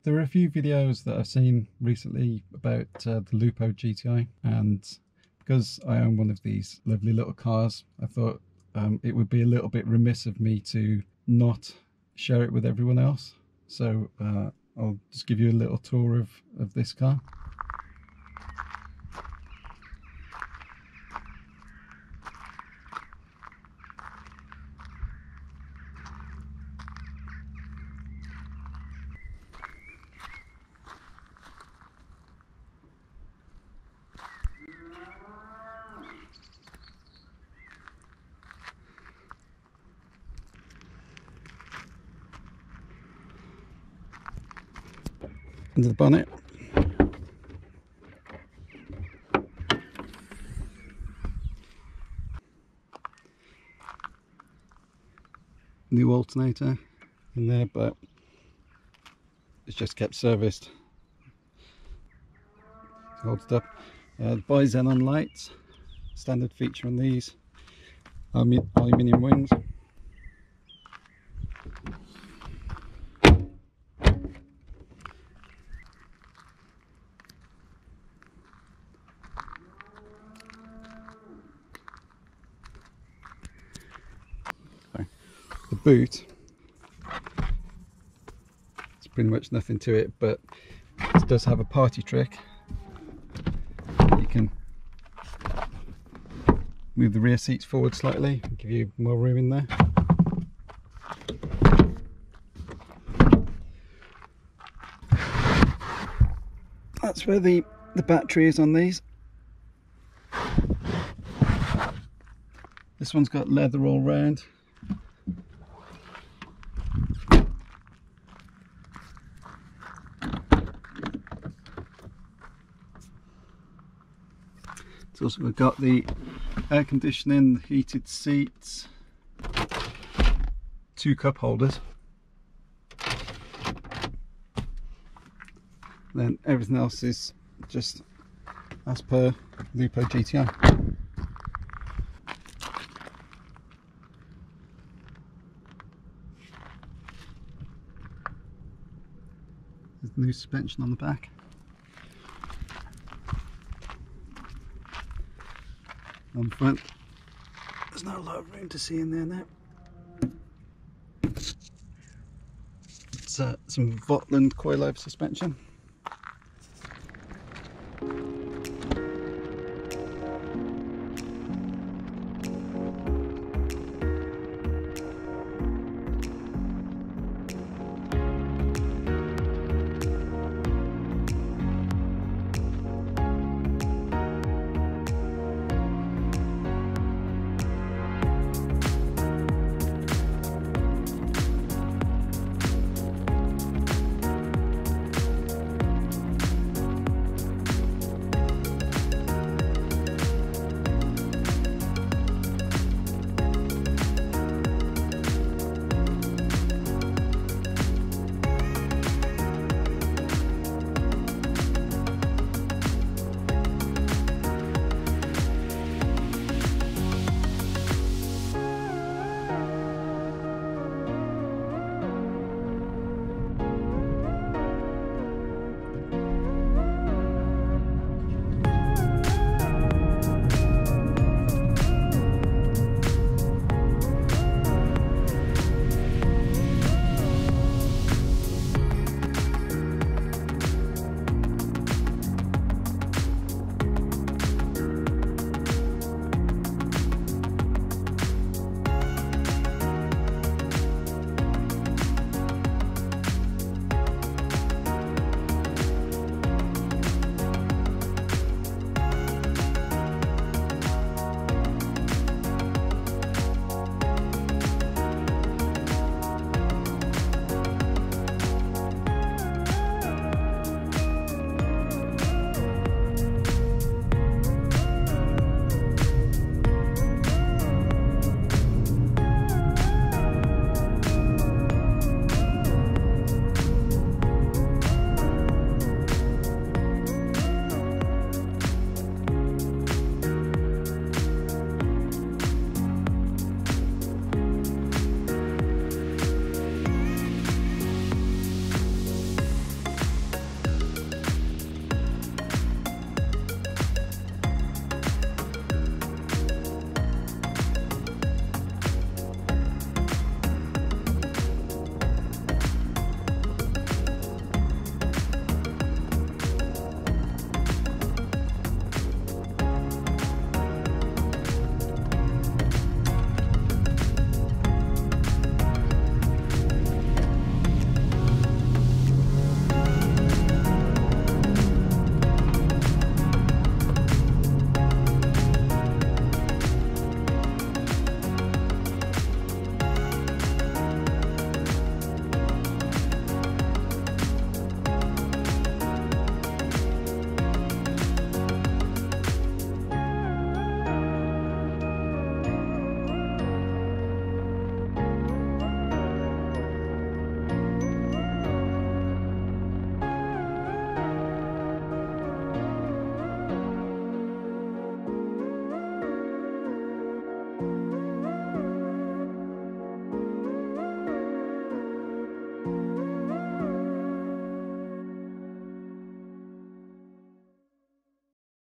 There are a few videos that I've seen recently about the Lupo GTI, and because I own one of these lovely little cars, I thought it would be a little bit remiss of me to not share it with everyone else. So I'll just give you a little tour of this car. Under the bonnet. New alternator in there, but it's just kept serviced. Holds it up. Bi-Xenon lights, standard feature on these. Aluminium wings. The boot, it's pretty much nothing to it, but it does have a party trick. You can move the rear seats forward slightly and give you more room in there. That's where the battery is on these. This one's got leather all round. It's also got the air conditioning, the heated seats, 2 cup holders. Then everything else is just as per Lupo GTI. There's the new suspension on the back. On the front, there's not a lot of room to see in there now. It's some Votland coilover suspension.